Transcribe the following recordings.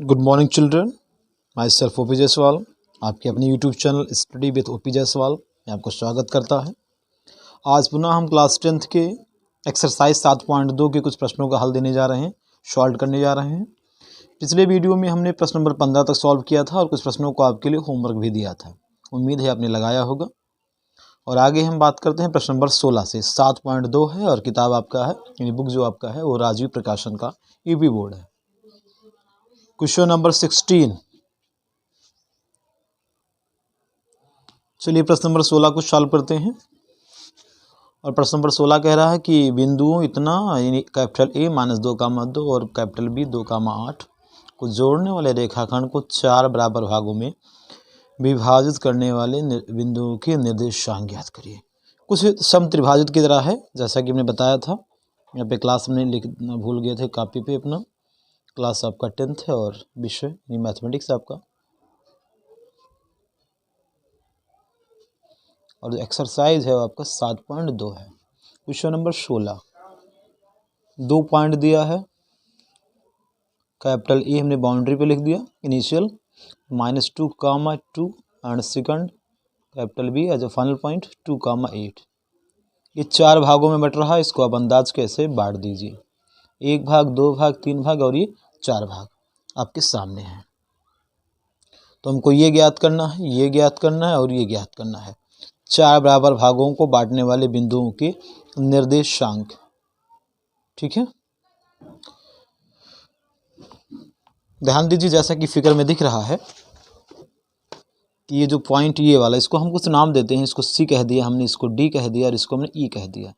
Good morning children, my self OP Jaiswal. आपके अपने YouTube channel study with OP Jaiswal में आपको स्वागत करता है। आज पुनः हम क्लास 10th के एक्सरसाइज 7.2 के कुछ प्रश्नों का हल देने जा रहे हैं, सॉल्व करने जा रहे हैं। पिछले वीडियो में हमने प्रश्न नंबर 15 तक सॉल्व किया था और कुछ प्रश्नों को आपके लिए होमवर्क भी दिया था। उम्मीद है आपने लगाया होगा। और आगे हम बात करते हैं प्रश्न नंबर 16 से। 7.2 है और किताब आपका है, यानी बुक जो आपका है वो राजीव प्रकाशन का यूपी बोर्ड है। Question number 16। चलिए प्रश्न नंबर 16 को सॉल्व करते हैं। और प्रश्न नंबर 16 कह रहा है कि बिंदुओं इतना यानी कैपिटल ए -2, और कैपिटल बी 2, 8 को जोड़ने वाले रेखाखंड को 4 बराबर भागों में विभाजित करने वाले बिंदुओं के निर्देशांक ज्ञात करिए। कुछ समत्रिभाजित की तरह है, जैसा कि हमने बताया था। यहाँ पे क्लास में लिखना भूल गए थे कॉपी पे अपना। क्लास आपका 10th है और विषय यानी मैथमेटिक्स आपका। और जो एक्सरसाइज है वो आपका 7.2 है। Question number 16। 2 पॉइंट दिया है। कैपिटल ए हमने बाउंड्री पे लिख दिया, initial -2, and second capital B as a final point 2, 8। ये 4 भागों में बट रहा है। इसको आप अंदाज कैसे बांट दीजिए। 1 भाग, 2 भाग, 3 भाग और ये 4 भाग आपके सामने हैं। तो हमको ये ज्ञात करना है, ये ज्ञात करना है और ये ज्ञात करना है। 4 बराबर भागों को बांटने वाले बिंदुओं के निर्देशांक। ठीक है, ध्यान दीजिए जैसा कि फिगर में दिख रहा है कि ये जो पॉइंट ये वाला, इसको हम कुछ नाम देते हैं। इसको सी कह दिया हमने, इसको डी कह दिया और इसको हमने ई कह दिया।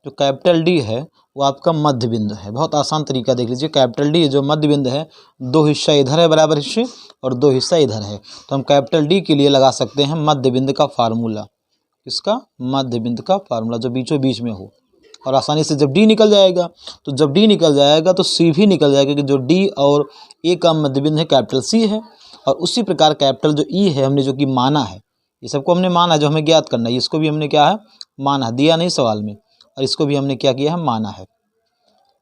जो कैपिटल डी है वो आपका मध्य बिंदु है। बहुत आसान तरीका देख लीजिए। कैपिटल डी जो मध्य बिंदु है, 2 हिस्सा इधर है बराबर हिस्से और 2 हिस्सा इधर है। तो हम कैपिटल डी के लिए लगा सकते हैं मध्य बिंदु का फार्मूला। इसका मध्य बिंदु का फार्मूला जो बीचों बीच में हो। और आसानी से जब डी निकल जाएगा तो तो सी भी निकल जाएगा कि जो डी और ए का मध्य बिंदु है कैपिटल सी है। और उसी प्रकार कैपिटल जो ई है हमने जो कि माना है, ये सबको हमने माना, जो हमें ज्ञात करना है। इसको भी हमने क्या है, माना, दिया नहीं सवाल में। और इसको भी हमने क्या किया है, माना है।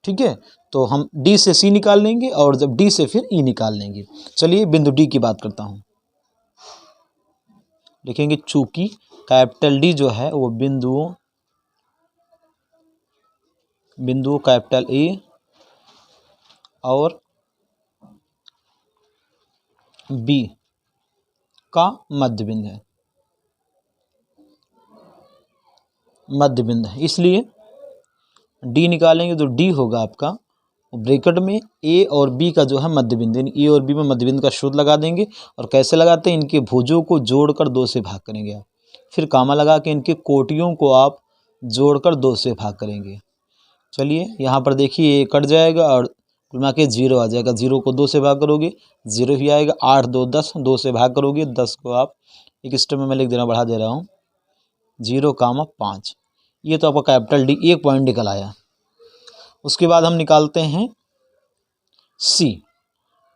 ठीक है, तो हम डी से सी निकाल लेंगे और जब डी से फिर ई निकाल लेंगे। चलिए बिंदु डी की बात करता हूँ। देखेंगे चूंकि कैपिटल डी जो है वो बिंदुओं कैपिटल ए और बी का मध्य बिंदु है, इसलिए डी निकालेंगे तो डी होगा आपका ब्रैकेट में ए और बी का जो है मध्य बिंदु, ए और बी में मध्य बिंदु का सूत्र लगा देंगे। और कैसे लगाते हैं, इनके भुजों को जोड़कर 2 से भाग करेंगे आप। फिर कामा लगा के इनके कोटियों को आप जोड़कर 2 से भाग करेंगे। चलिए यहाँ पर देखिए ये कट जाएगा और घुमा के 0 आ जाएगा। 0 को 2 से भाग करोगे 0 ही आएगा। 8, 2, 10, 2 से भाग करोगे 10 को आप एक स्टेप में मैं लिख देना, बढ़ा दे रहा हूँ, 0, 5। ये तो आपका कैपिटल डी 1 पॉइंट निकल आया। उसके बाद हम निकालते हैं सी।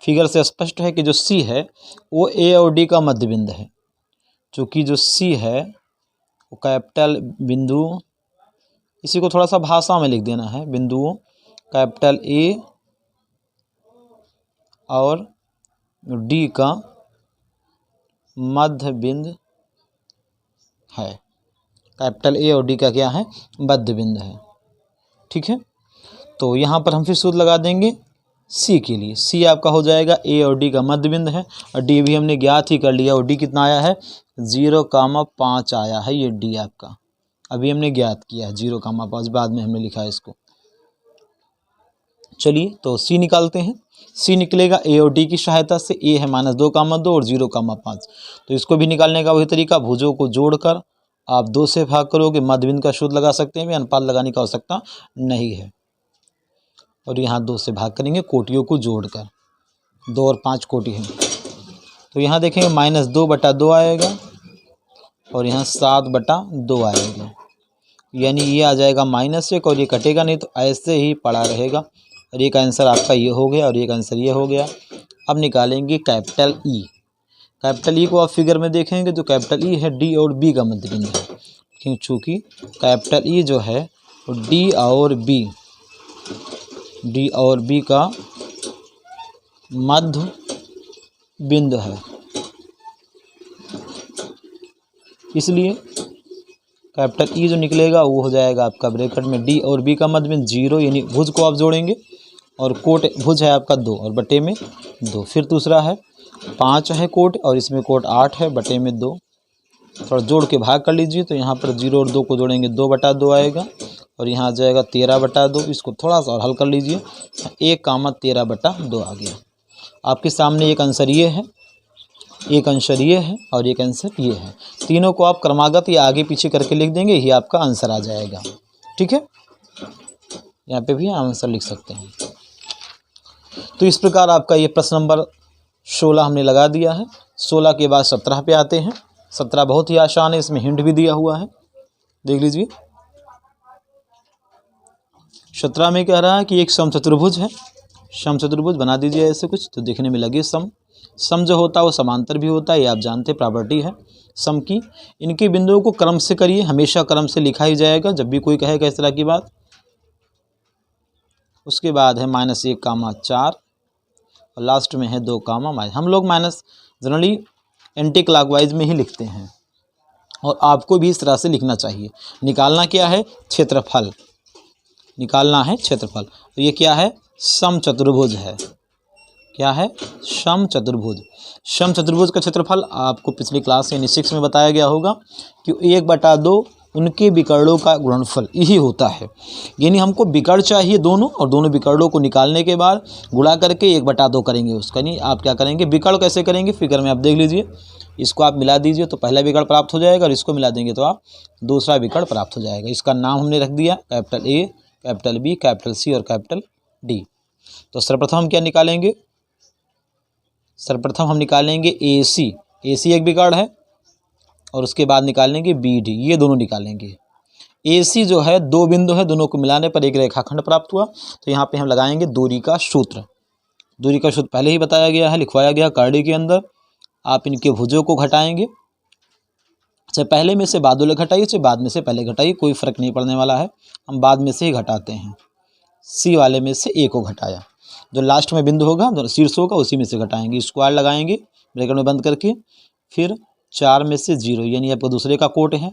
फिगर से स्पष्ट है कि जो सी है वो ए और डी का मध्य बिंदु है। चूँकि जो सी है वो कैपिटल बिंदु, इसी को थोड़ा सा भाषा में लिख देना है, बिंदुओं कैपिटल ए और डी का मध्य बिंदु है। कैपिटल ए और डी का क्या है, मध्य बिंदु है। ठीक है, तो यहाँ पर हम फिर सूत्र लगा देंगे सी के लिए। सी आपका हो जाएगा ए और डी का मध्य बिंदु है और डी भी हमने ज्ञात ही कर लिया। और डी कितना आया है, 0, 5 आया है। ये डी आपका अभी हमने ज्ञात किया है, 0, 5, बाद में हमने लिखा है इसको। चलिए तो सी निकालते हैं। सी निकलेगा ए और डी की सहायता से। ए है -2, और 0, 5। तो इसको भी निकालने का वही तरीका, भुजों को जोड़कर आप 2 से भाग करोगे। मध्य बिंदु का सूत्र लगा सकते हैं, अनुपात लगाने की आवश्यकता नहीं है। और यहाँ 2 से भाग करेंगे कोटियों को जोड़कर। 2 और 5 कोटि हैं। तो यहाँ देखेंगे -2/2 आएगा और यहाँ 7/2 आएगा। यानी ये आ जाएगा -1 और ये कटेगा नहीं, तो ऐसे ही पड़ा रहेगा। और एक आंसर आपका ये हो गया और एक आंसर ये हो गया। अब निकालेंगे कैपिटल ई। कैपिटल ई को आप फिगर में देखेंगे, जो कैपिटल ई है डी और बी का मध्य बिंदु है। क्यों, चूँकि कैपिटल ई जो है वो डी और बी का मध्य बिंदु है, इसलिए कैपिटल ई जो निकलेगा वो हो जाएगा आपका ब्रैकेट में डी और बी का मध्य बिंदु 0, यानी भुज को आप जोड़ेंगे और कोट भुज है आपका 2 और बटे में 2। फिर दूसरा है 5 है कोट और इसमें कोट 8 है बटे में 2। थोड़ा जोड़ के भाग कर लीजिए, तो यहाँ पर 0 और 2 को जोड़ेंगे 2/2 आएगा और यहाँ आ जाएगा 13/2। इसको थोड़ा सा और हल कर लीजिए, 1, 13/2 आ गया। आपके सामने एक आंसर ये है, एक आंसर ये है और एक आंसर ये है। तीनों को आप क्रमागत या आगे पीछे करके लिख देंगे, ये आपका आंसर आ जाएगा। ठीक है, यहाँ पे भी आंसर लिख सकते हैं। तो इस प्रकार आपका ये प्रश्न नंबर 16 हमने लगा दिया है। 16 के बाद 17 पे आते हैं। 17 बहुत ही आसान है, इसमें हिंट भी दिया हुआ है, देख लीजिए। 17 में कह रहा है कि एक समचतुर्भुज है, समचतुर्भुज बना दीजिए ऐसे कुछ, तो देखने में लगे सम जो होता है वो समांतर भी होता है, ये आप जानते हैं, प्रॉपर्टी है सम की। इनके बिंदुओं को क्रम से करिए, हमेशा क्रम से लिखा ही जाएगा जब भी कोई कहेगा इस तरह की बात। उसके बाद है -1, 4 और लास्ट में है 2, -। हम लोग माइनस जनरली एंटी क्लॉकवाइज में ही लिखते हैं और आपको भी इस तरह से लिखना चाहिए। निकालना क्या है? क्षेत्रफल, निकालना है क्षेत्रफल। तो ये क्या है? समचतुर्भुज है। क्या है? समचतुर्भुज। समचतुर्भुज का क्षेत्रफल आपको पिछली क्लास यानी 6 में बताया गया होगा कि 1/2 उनके विकर्णों का गुणनफल यही होता है। यानी हमको विकर्ण चाहिए दोनों, और दोनों विकर्णों को निकालने के बाद गुणा करके 1/2 करेंगे उसका। नहीं, आप क्या करेंगे, विकर्ण कैसे करेंगे फिगर में आप देख लीजिए। इसको आप मिला दीजिए तो पहला विकर्ण प्राप्त हो जाएगा और इसको मिला देंगे तो आप दूसरा विकर्ण प्राप्त हो जाएगा। इसका नाम हमने रख दिया capital A, capital B, capital C और कैपिटल डी। तो सर्वप्रथम हम क्या निकालेंगे? सर्वप्रथम हम निकालेंगे ए सी एक विकर्ण है, और उसके बाद निकालेंगे बी डी, ये दोनों निकालेंगे। ए सी जो है 2 बिंदु है, दोनों को मिलाने पर एक रेखाखंड प्राप्त हुआ। तो यहाँ पे हम लगाएंगे दूरी का सूत्र। दूरी का सूत्र पहले ही बताया गया है, लिखवाया गया करड़ी के अंदर। आप इनके भुजों को घटाएंगे, चाहे पहले में से बाद वाले घटाइए, चाहे बाद में से पहले घटाइए, कोई फर्क नहीं पड़ने वाला है, हम बाद में से ही घटाते हैं। सी वाले में से ए को घटाया, जो लास्ट में बिंदु होगा, जो शीर्ष होगा, उसी में से घटाएंगे। स्क्वायर लगाएंगे ब्रैकेट में बंद करके, फिर 4 में से 0, यानी आपको दूसरे का कोट है,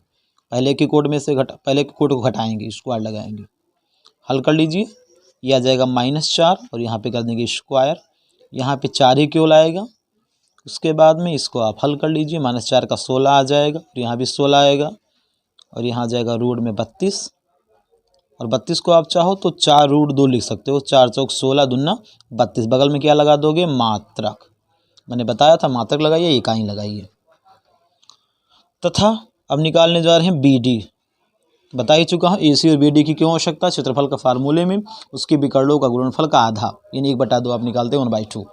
पहले के कोट में से पहले के कोट को घटाएंगे, स्क्वायर लगाएंगे। हल कर लीजिए, यह आ जाएगा -4 और यहाँ पे कर देंगे स्क्वायर। यहाँ पे 4 ही केवल आएगा। उसके बाद में इसको आप हल कर लीजिए, -4 का 16 आ जाएगा और यहाँ भी 16 आएगा और यहाँ आ जाएगा रूट में 32। और 32 को आप चाहो तो 4√2 लिख सकते हो। 4 चौक 16 दूना 32। बगल में क्या लगा दोगे? मात्रक। मैंने बताया था मात्रक लगाइए, इकाई लगाइए। तथा अब निकालने जा रहे हैं बी डी। बता ही चुका हूँ ए सी और बी डी की क्यों आवश्यकता। क्षेत्रफल का फार्मूले में उसके विकर्णों का गुणनफल का आधा, यानी 1/2 आप निकालते हैं 1/2।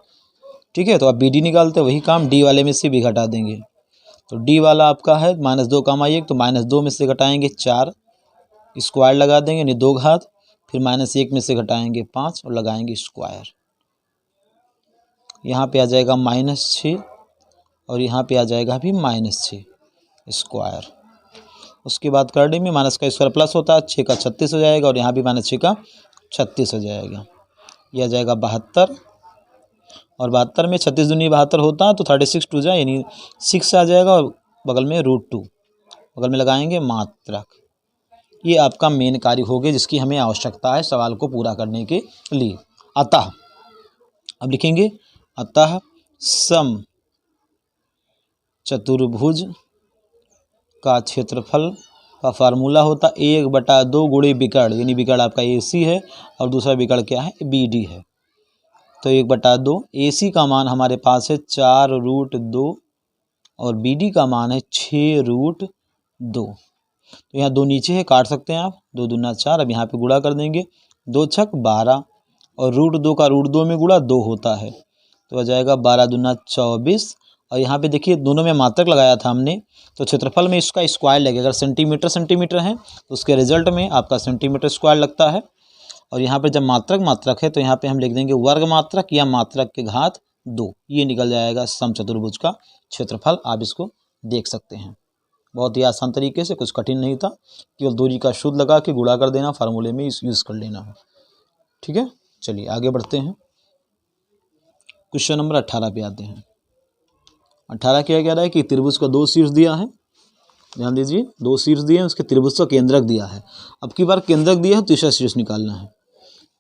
ठीक है, तो आप बी डी निकालते हैं, वही काम डी वाले में से भी घटा देंगे। तो डी वाला आपका है -2, तो -2 में से घटाएंगे 4, स्क्वायर लगा देंगे यानी 2 घात, फिर -1 में से घटाएंगे 5 और लगाएंगे स्क्वायर। यहाँ पे आ जाएगा -6 और यहाँ पे आ जाएगा भी -6 स्क्वायर। उसके बाद करने में माइनस का स्क्वायर प्लस होता है, 6 का 36 हो जाएगा और यहाँ भी -6 का 36 हो जाएगा। यह आ जाएगा 72 और 72 में 36 दूनी 72 होता है, तो 36 2 जाए यानी 6 आ जाएगा और बगल में √2, बगल में लगाएंगे मात्रक। ये आपका मेन कार्य हो गया जिसकी हमें आवश्यकता है सवाल को पूरा करने के लिए। अतः अब लिखेंगे, अतः सम चतुर्भुज का क्षेत्रफल का फार्मूला होता 1/2 गुणे विकर्ण, यानी विकर्ण आपका ए सी है और दूसरा विकर्ण क्या है? बी डी है। तो 1/2 ए सी का मान हमारे पास है 4√2 और बी डी का मान है 6√2। तो यहाँ 2 नीचे है, काट सकते हैं आप, 2 दूना 4। अब यहाँ पे गुणा कर देंगे, 2 छक 12 और √2 का √2 में गुणा 2 होता है, तो आ जाएगा 12 दूना 24। और यहाँ पे देखिए दोनों में मात्रक लगाया था हमने, तो क्षेत्रफल में इसका स्क्वायर लगेगा। अगर सेंटीमीटर है तो उसके रिजल्ट में आपका सेंटीमीटर स्क्वायर लगता है। और यहाँ पे जब मात्रक है तो यहाँ पे हम लिख देंगे वर्ग मात्रक या मात्रक के घात 2, ये निकल जाएगा समचतुर्भुज का क्षेत्रफल। आप इसको देख सकते हैं, बहुत ही आसान तरीके से, कुछ कठिन नहीं था, केवल दूरी का सूत्र लगा के गुणा कर देना, फार्मूले में यूज़ कर लेना है। ठीक है, चलिए आगे बढ़ते हैं। क्वेश्चन नंबर 18 पे आते हैं। 18 क्या कह रहा है कि त्रिभुज का 2 शीर्ष दिया है, ध्यान दीजिए 2 शीर्ष दिए हैं, उसके त्रिभुज का केंद्रक दिया है। अब की बार केंद्रक दिया है, तीसरा शीर्ष निकालना है।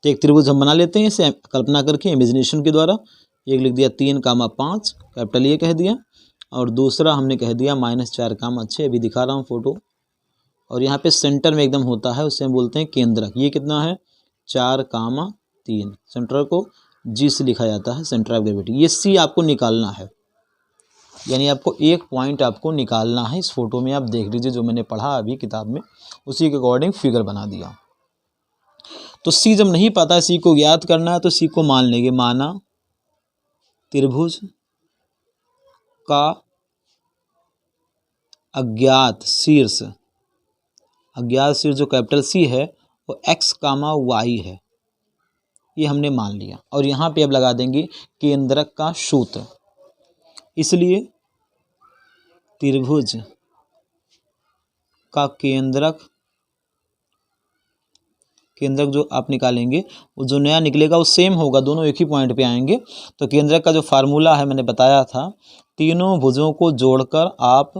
तो एक त्रिभुज हम बना लेते हैं इसे कल्पना करके इमेजिनेशन के द्वारा। एक लिख दिया 3,5 कैपिटल ए कह दिया, और दूसरा हमने कह दिया -4,6। अभी दिखा रहा हूँ फोटो। और यहाँ पे सेंटर में एकदम होता है, उससे हम बोलते हैं केंद्रक। ये कितना है 4,3। सेंटर को जी से लिखा जाता है, सेंटर ऑफ ग्रेविटी। ये सी आपको निकालना है, यानी आपको एक पॉइंट आपको निकालना है। इस फोटो में आप देख लीजिए, जो मैंने पढ़ा अभी किताब में उसी के अकॉर्डिंग फिगर बना दिया। तो सी जब नहीं पता है, सी को ज्ञात करना है, तो सी को मान लेंगे। माना त्रिभुज का अज्ञात शीर्ष जो कैपिटल सी है वो x, y है, ये हमने मान लिया। और यहाँ पे अब लगा देंगे केंद्रक का सूत्र। इसलिए त्रिभुज का केंद्रक जो आप निकालेंगे वो जो नया निकलेगा वो सेम होगा, दोनों एक ही पॉइंट पे आएंगे। तो केंद्रक का जो फार्मूला है मैंने बताया था, तीनों भुजों को जोड़कर आप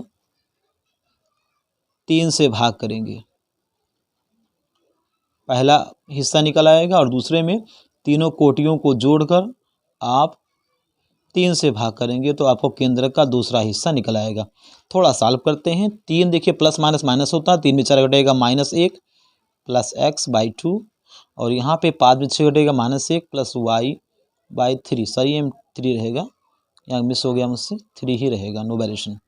3 से भाग करेंगे, पहला हिस्सा निकल आएगा, और दूसरे में तीनों कोटियों को जोड़कर आप 3 से भाग करेंगे तो आपको केंद्रक का दूसरा हिस्सा निकल आएगा। थोड़ा सॉल्व करते हैं। 3 देखिए प्लस माइनस माइनस होता है, 3 में 4 घटेगा -1 प्लस x/2, और यहाँ पे 5 में 6 घटेगा -1 प्लस y/3। सही है, 3 रहेगा, यहाँ मिस हो गया मुझसे, 3 ही रहेगा, नो वेरिएशन।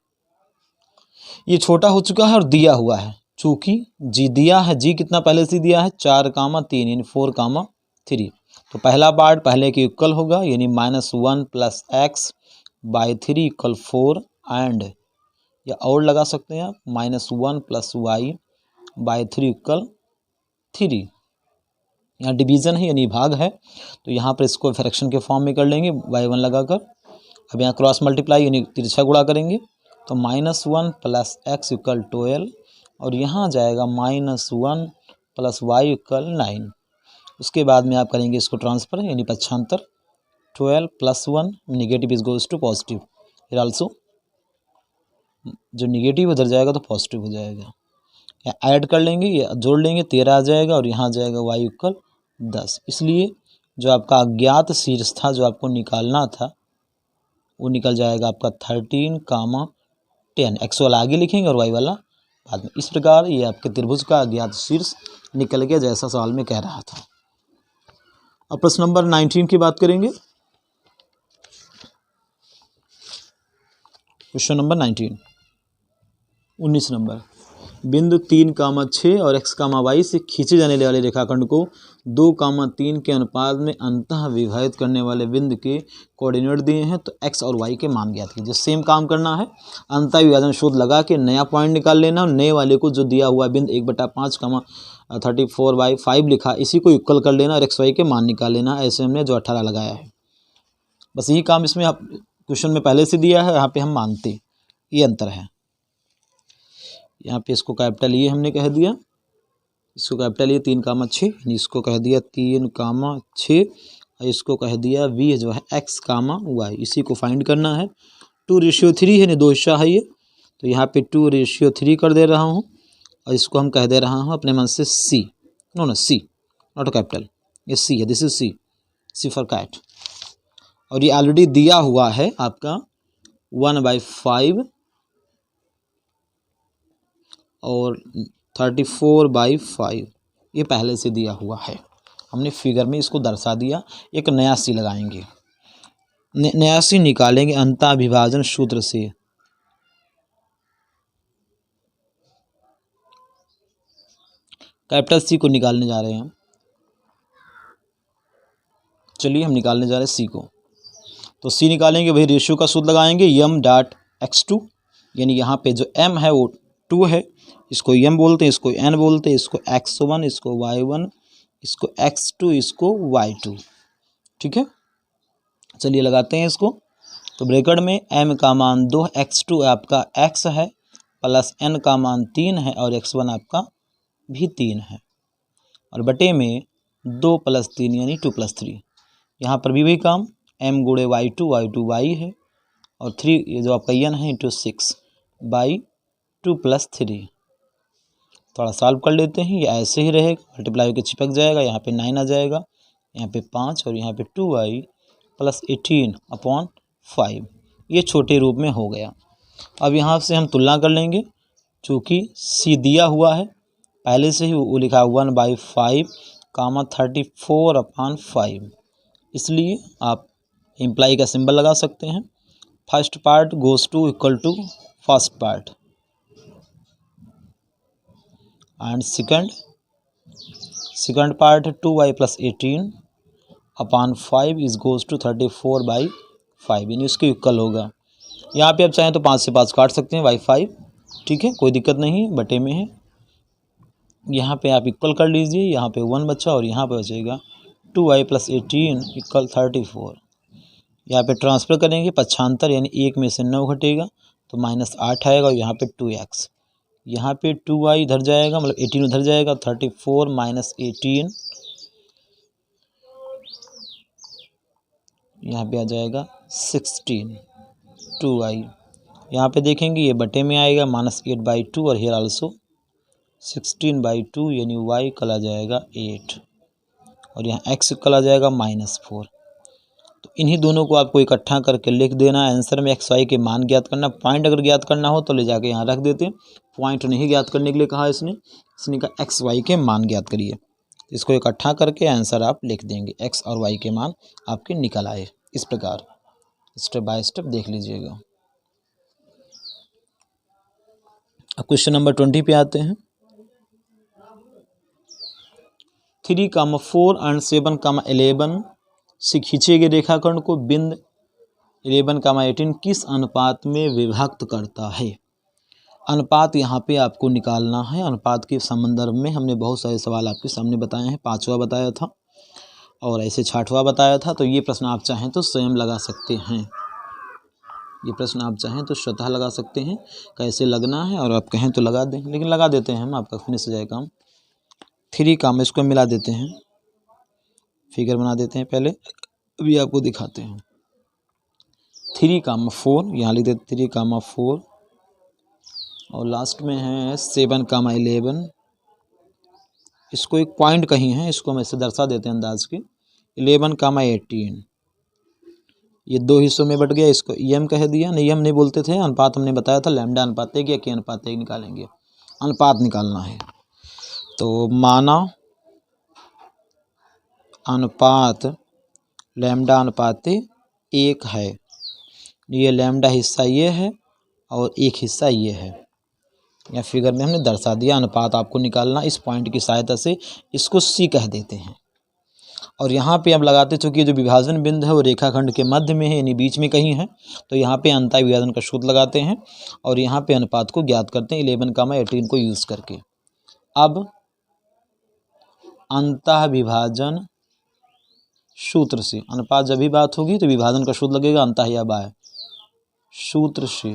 ये छोटा हो चुका है और दिया हुआ है, चूंकि जी दिया है, जी कितना पहले से दिया है 4,3 यानी 4,3। तो पहला पार्ट पहले के इक्वल होगा, यानी -1 प्लस x/3 = 4, एंड या और लगा सकते हैं आप -1 प्लस y/3 = 3। यहाँ डिवीज़न है यानी भाग है, तो यहाँ पर इसको फ्रैक्शन के फॉर्म में कर लेंगे y1 लगाकर। अब यहाँ क्रॉस मल्टीप्लाई यानी तिरछा गुणा करेंगे, तो -1 प्लस x = 12, और यहाँ जाएगा -1 प्लस y = 9। उसके बाद में आप करेंगे इसको ट्रांसफर यानी पक्षांतर, 12 + 1 negative is goes to positive, फिर आल्सो जो नेगेटिव उधर जाएगा तो पॉजिटिव हो जाएगा। ऐड कर लेंगे, ये जोड़ लेंगे, 13 आ जाएगा, और यहाँ जाएगा y = 10। इसलिए जो आपका अज्ञात शीर्ष था जो आपको निकालना था वो निकल जाएगा आपका 13,10। x वाला आगे लिखेंगे और y वाला बाद में। इस प्रकार ये आपके त्रिभुज का अज्ञात शीर्ष निकल गया, जैसा सवाल में कह रहा था। अब प्रश्न नंबर 19 की बात करेंगे। Question number 19 number. बिंदु 3,6 और x, y से खींचे जाने वाले रेखाखंड को 2,3 के अनुपात में अंतः विभाजित करने वाले बिंदु के कोऑर्डिनेट दिए हैं, तो x और y के मान ज्ञात कीजिए। सेम काम करना है, अंतः विभाजन शोध लगा के नया पॉइंट निकाल लेना, और नए वाले को जो दिया हुआ बिंदु 1/5, 34/5 लिखा, इसी को इक्वल कर लेना और x, y के मान निकाल लेना। ऐसे हमने जो 18 लगाया है, बस यही काम इसमें आप क्वेश्चन में पहले से दिया है, यहाँ पे हम मानते, ये अंतर है। यहाँ पे इसको कैपिटल ये हमने कह दिया, इसको कैपिटल ये 3,6, इसको कह दिया 3,6, और इसको कह दिया v जो है x, y। इसी को फाइंड करना है। 2:3 है, 2 हिस्सा है ये, तो यहाँ पे 2:3 कर दे रहा हूँ, और इसको हम कह दे रहा हूँ अपने मन से c, c नॉट कैपिटल, ये c है, this is c for cat. और ये ऑलरेडी दिया हुआ है आपका 1/5 और 34/5, ये पहले से दिया हुआ है, हमने फिगर में इसको दर्शा दिया। एक नया सी लगाएंगे, नया सी निकालेंगे अंतः विभाजन सूत्र से। कैपिटल सी को निकालने जा रहे हैं हम। चलिए हम निकालने जा रहे हैं सी को। तो सी निकालेंगे, वही रेशियो का सूत्र लगाएंगे, m.x2, यानी यहाँ पे जो m है वो 2 है, इसको m बोलते हैं, इसको n बोलते हैं, इसको x1, इसको y1, इसको x2, इसको y2। ठीक है, चलिए लगाते हैं इसको। तो ब्रैकेट में m का मान 2, x2 आपका x है, प्लस n का मान 3 है, और x1 आपका भी 3 है, और बटे में 2 + 3 यानी 2 + 3। यहाँ पर भी वही काम, m गुणे y2 y है, और 3 ये जो आपका n है इंटू 6/2 + 3। थोड़ा सॉल्व कर लेते हैं, ये ऐसे ही रहेगा, मल्टीप्लाई होकर चिपक जाएगा, यहाँ पे 9 आ जाएगा, यहाँ पे 5 और यहाँ पे 2y + 18/5। ये छोटे रूप में हो गया। अब यहाँ से हम तुलना कर लेंगे, चूँकि c दिया हुआ है पहले से ही, वो लिखा 1/5 34/5, इसलिए आप इम्प्लाई का सिंबल लगा सकते हैं। First part goes to equal to first part and second part 2y + 18/5 is goes to 34/5, यानी उसके इक्वल होगा। यहाँ पे आप चाहें तो 5 से 5 काट सकते हैं, y5, ठीक है, कोई दिक्कत नहीं, बटे में है। यहाँ पे आप इक्वल कर लीजिए, यहाँ पे 1 बचा और यहाँ पे बचेगा 2y + 18 = 34। यहाँ पे ट्रांसफ़र करेंगे पक्षांतर, यानी 1 में से 9 घटेगा तो -8 आएगा, और यहाँ पे 2x, यहाँ पे 2y इधर जाएगा, मतलब 18 उधर जाएगा, 34 - 18 यहाँ पे आ जाएगा 16, 2y। यहाँ पे देखेंगे ये बटे में आएगा, -8/2, और हेयर आल्सो 16/2, यानी y कल आ जाएगा 8, और यहाँ x कल आ जाएगा -4। तो इन्हीं दोनों को आपको इकट्ठा करके लिख देना, आंसर में x y के मान ज्ञात करना। पॉइंट अगर ज्ञात करना हो तो ले जाके यहाँ रख देते, पॉइंट नहीं ज्ञात करने के लिए कहा इसने कहा x y के मान ज्ञात करिए। इसको इकट्ठा करके आंसर आप लिख देंगे, x और y के मान आपके निकल आए। इस प्रकार स्टेप बाय स्टेप देख लीजिएगा। अब क्वेश्चन नंबर 20 पे आते हैं। 3, 4 एंड 7, 11 से खींचे गए रेखाखंड को बिंद 11, 18 किस अनुपात में विभक्त करता है। अनुपात यहाँ पे आपको निकालना है। अनुपात के संदर्भ में हमने बहुत सारे सवाल आपके सामने बताए हैं, 5वां बताया था और ऐसे 6वां बताया था। तो ये प्रश्न आप चाहें तो स्वयं लगा सकते हैं, ये प्रश्न आप चाहें तो स्वतः लगा सकते हैं, कैसे लगना है, और आप कहें तो लगा दें, लेकिन लगा देते हैं हम, आपका फिनिश हो जाए काम। 3, इसको मिला देते हैं, फिगर बना देते हैं पहले, अभी आपको दिखाते हैं। 3, 4 यहाँ लिख देते, 3, 4 और लास्ट में है 7, 11। इसको एक पॉइंट कहीं है, इसको हम ऐसे दर्शा देते हैं अंदाज के। 11, 18 ये 2 हिस्सों में बट गया, इसको यम कह दिया। नहीं, यम नहीं बोलते थे, अनुपात हमने बताया था, लैम्डा अनुपात या के अनुपात निकालेंगे, अनुपात निकालना है। तो माना अनुपात लैम्डा अनुपात 1 है, ये लैम्डा हिस्सा ये है और एक हिस्सा ये है, या फिगर में हमने दर्शा दिया। अनुपात आपको निकालना, इस पॉइंट की सहायता से इसको सी कह देते हैं। और यहाँ पे अब लगाते, चूँकि जो विभाजन बिंदु है वो रेखाखंड के मध्य में है, यानी बीच में कहीं है, तो यहाँ पे अंतः विभाजन का सूत्र लगाते हैं और यहाँ पे अनुपात को ज्ञात करते हैं 11, 18 को यूज़ करके। अब अंतः विभाजन सूत्र से अनुपात जब भी बात होगी तो विभाजन का सूत्र लगेगा, अंतः या बाय सूत्र से,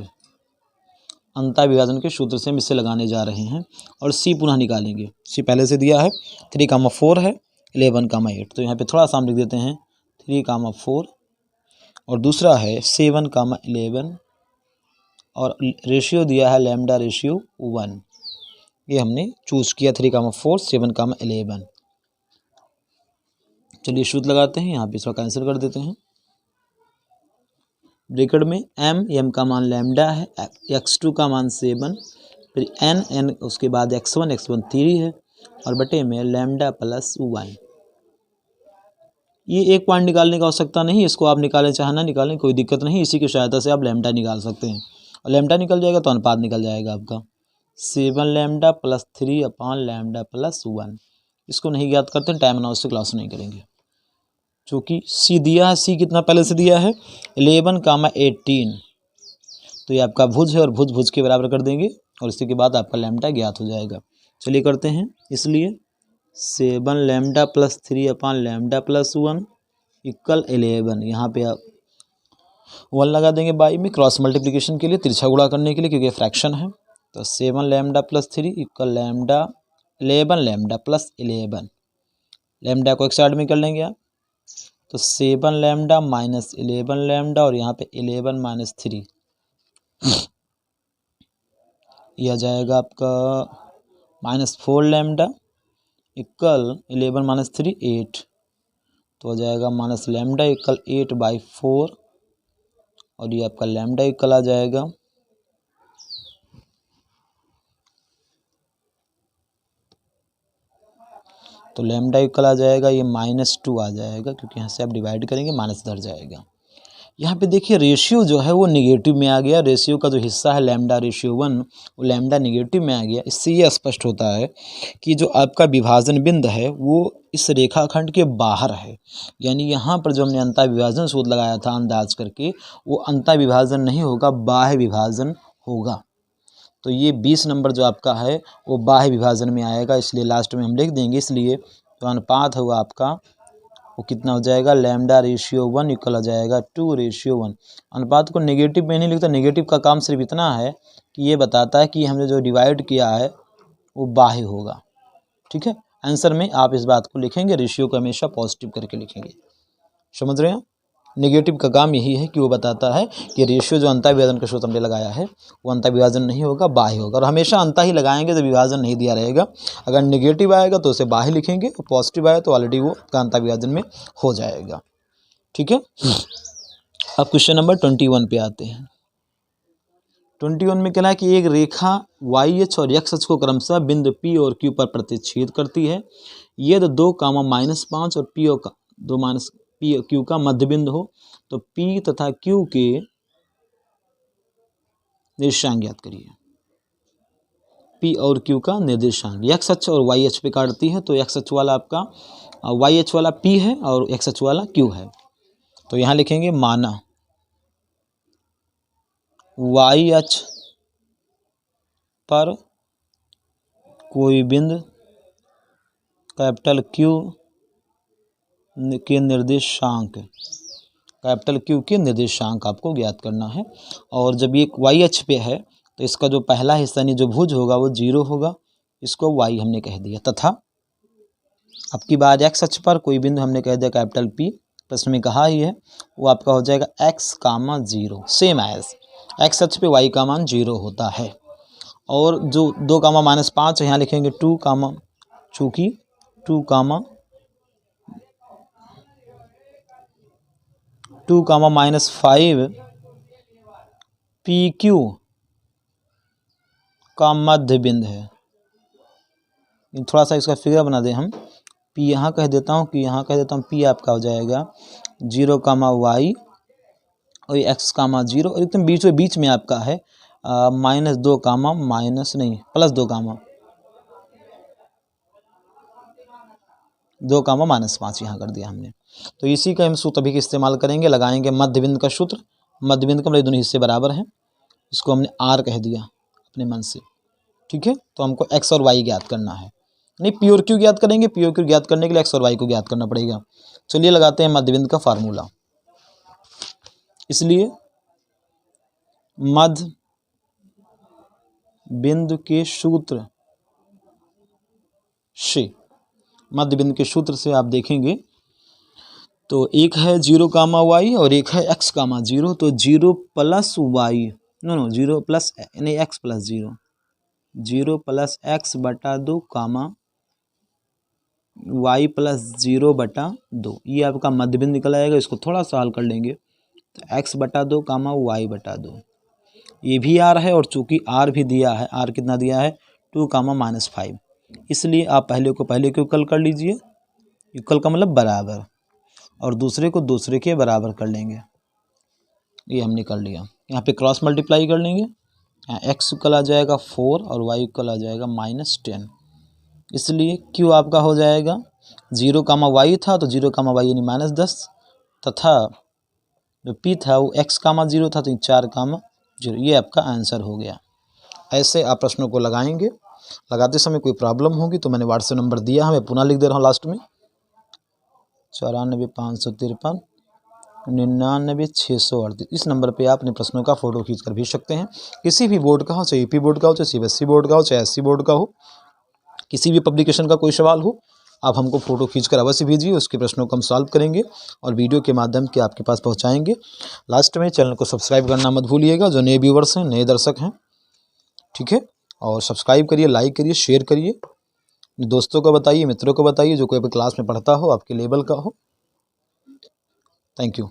अंतः विभाजन के सूत्र से हम इसे लगाने जा रहे हैं। और सी पुनः निकालेंगे, सी पहले से दिया है, 3, 4 है, 11, 8, तो यहाँ पे थोड़ा सा हम लिख देते हैं 3, 4 और दूसरा है 7, 11 और रेशियो दिया है लैम्डा रेशियो 1। ये हमने चूज़ किया 3, 4, 7, 11। चलिए सूत्र लगाते हैं, यहाँ पे इसका कैंसिल कर देते हैं। ब्रैकेट में m का मान लैम्डा है, x2 का मान 7, फिर n उसके बाद x1 3 है और बटे में लैम्डा प्लस 1। ये एक पॉइंट निकालने का आवश्यकता नहीं, इसको आप निकालें चाहे ना निकालें कोई दिक्कत नहीं, इसी की सहायता से आप लैम्डा निकाल सकते हैं। और लैम्डा निकल जाएगा तो अनुपात निकल जाएगा आपका 7 लैम्डा + 3/लैम्डा + 1। इसको नहीं ज्ञात करते, टाइम अनावश्यक क्लास नहीं करेंगे। चूँकि सी दिया है, सी कितना पहले से दिया है 11, 18, तो ये आपका भुज है और भुज के बराबर कर देंगे और इसी के बाद आपका लैम्डा ज्ञात हो जाएगा। चलिए करते हैं, इसलिए 7 लैम्डा + 3/लैम्डा + 1 = 11। यहाँ पे आप 1 लगा देंगे बाई में, क्रॉस मल्टीप्लिकेशन के लिए, तिरछा गुणा करने के लिए, क्योंकि फ्रैक्शन है। तो 7 लैम्डा + 3 = लैम्डा 11 लैम्डा + 11। लैम्डा को एक साइड में कर लेंगे आप, तो 7 लैम्डा माइनस 11 लैम्डा और यहाँ पे 11 माइनस 3, यह जाएगा आपका -4 लैम्डा इक्वल 11 माइनस 3 8, तो हो जाएगा माइनस लैम्डा इक्वल 8/4 और ये आपका लैम्डा इक्वल आ जाएगा तो लैम्डा इक्वल आ जाएगा ये -2 आ जाएगा, क्योंकि यहाँ से आप डिवाइड करेंगे माइनस इधर जाएगा। यहाँ पे देखिए रेशियो जो है वो निगेटिव में आ गया, रेशियो का जो हिस्सा है लैम्डा रेशियो 1 वो लैम्डा निगेटिव में आ गया। इससे ये स्पष्ट होता है कि जो आपका विभाजन बिंदु है वो इस रेखाखंड के बाहर है, यानी यहाँ पर जो हमने अंतः विभाजन सूत्र लगाया था अंदाज करके, वो अंतः विभाजन नहीं होगा, बाह्य विभाजन होगा। तो ये 20 नंबर जो आपका है वो बाह्य विभाजन में आएगा, इसलिए लास्ट में हम लिख देंगे। इसलिए जो अनुपात होगा आपका वो कितना हो जाएगा, लैम्डा रेशियो 1 इक्वल हो जाएगा 2:1। अनुपात को नेगेटिव में नहीं लिखता, नेगेटिव का काम सिर्फ इतना है कि ये बताता है कि हमने जो डिवाइड किया है वो बाह्य होगा। ठीक है, आंसर में आप इस बात को लिखेंगे, रेशियो को हमेशा पॉजिटिव करके लिखेंगे। समझ रहे हैं? नेगेटिव का काम यही है कि वो बताता है कि रेशियो जो अंतः विभाजन का सूत्र हमने लगाया है वो अंतः विभाजन नहीं होगा, बाह्य होगा। और हमेशा अंतः ही लगाएंगे जब विभाजन नहीं दिया रहेगा। अगर नेगेटिव आएगा तो उसे बाह्य लिखेंगे, और पॉजिटिव आए तो ऑलरेडी वो अंतः विभाजन में हो जाएगा। ठीक है, अब क्वेश्चन नंबर 21 पे आते हैं। 21 में क्या है कि एक रेखा वाई एच और एक्स अक्ष को क्रमशः बिंदु पी और क्यू पर प्रतिच्छेद करती है। यदि 2, -5 और पी और 2 पी और क्यू का मध्य बिंदु हो तो पी तथा क्यू के निर्देशांक ज्ञात करिए। पी और क्यू का निर्देशांक एक्स अक्ष और वाई अक्ष पे काटती है, तो एक्स अक्ष वाला आपका वाई अक्ष वाला पी है और एक्स अक्ष वाला क्यू है। तो यहाँ लिखेंगे माना वाई अक्ष पर कोई बिंदु कैपिटल क्यू के निर्देशांक, कैपिटल क्यू के निर्देशांक आपको ज्ञात करना है। और जब ये वाई अक्ष पे है तो इसका जो पहला हिस्सा यानी जो भुज होगा वो 0 होगा, इसको वाई हमने कह दिया। तथा अब की बार एक्स अक्ष पर कोई बिंदु हमने कह दिया कैपिटल पी, प्रश्न में कहा ही है, वो आपका हो जाएगा x,0, सेम एज एक्स अक्ष पे वाई का मान 0 होता है। और जो 2, -5 है यहाँ लिखेंगे 2, चूँकि 2, -5 पी क्यू का मध्य बिंदु है। थोड़ा सा इसका फिगर बना दें हम, पी यहाँ कह देता हूँ कि यहाँ कह देता हूँ पी आपका हो जाएगा 0, वाई और एक्स, 0 और एकदम बीच में आपका है -2, माइनस नहीं +2, 2, -5 यहाँ कर दिया हमने। तो इसी का हम सूत्र अभी इस्तेमाल करेंगे, लगाएंगे मध्य बिंदु का सूत्र। मध्य बिंदु का मतलब दोनों हिस्से बराबर हैं, इसको हमने आर कह दिया अपने मन से। ठीक है, तो हमको एक्स और वाई ज्ञात करना है, नहीं पी और क्यू ज्ञात करेंगे। पी और क्यू ज्ञात करने के लिए एक्स और वाई को ज्ञात करना पड़ेगा। चलिए लगाते हैं मध्य बिंदु का फार्मूला। इसलिए मध्य बिंदु के सूत्र से, मध्य बिंदु के सूत्र से आप देखेंगे तो एक है 0, वाई और एक है x, 0। तो 0 + वाई, नो 0 प्लस नहीं x + 0, 0 + x/2, y + 0/2, ये आपका मध्य बिंदु निकल आएगा। इसको थोड़ा सा हल कर लेंगे तो x/2, y/2, ये भी आर है और चूंकि आर भी दिया है, आर कितना दिया है 2, -5, इसलिए आप पहले को पहले के इक्वल कर लीजिए, इक्वल का मतलब बराबर, और दूसरे को दूसरे के बराबर कर लेंगे। ये हमने कर लिया। यहाँ पे क्रॉस मल्टीप्लाई कर लेंगे, यहाँ x इक्वल आ जाएगा 4 और y इक्वल आ जाएगा -10। इसलिए q आपका हो जाएगा 0, y था तो 0, y यानी -10, तथा जो p था वो x, 0 था तो 4, 0। ये आपका आंसर हो गया। ऐसे आप प्रश्नों को लगाएंगे। लगाते समय कोई प्रॉब्लम होगी तो मैंने व्हाट्सएप नंबर दिया है, मैं पुनः लिख दे रहा हूँ लास्ट में 94 553 99 638। इस नंबर पे आप अपने प्रश्नों का फोटो खींच कर भेज सकते हैं। किसी भी बोर्ड का हो, चाहे यूपी बोर्ड का हो, चाहे सीबीएसई बोर्ड का हो, चाहे एससी बोर्ड का हो, किसी भी पब्लिकेशन का कोई सवाल हो आप हमको फ़ोटो खींचकर अवश्य भेजिए, उसके प्रश्नों को हम सॉल्व करेंगे और वीडियो के माध्यम के आपके पास पहुंचाएंगे। लास्ट में चैनल को सब्सक्राइब करना मत भूलिएगा, जो नए व्यूवर्स हैं, नए दर्शक हैं, ठीक है। और सब्सक्राइब करिए, लाइक करिए, शेयर करिए, दोस्तों को बताइए, मित्रों को बताइए, जो कोई भी क्लास में पढ़ता हो, आपके लेवल का हो। Thank you.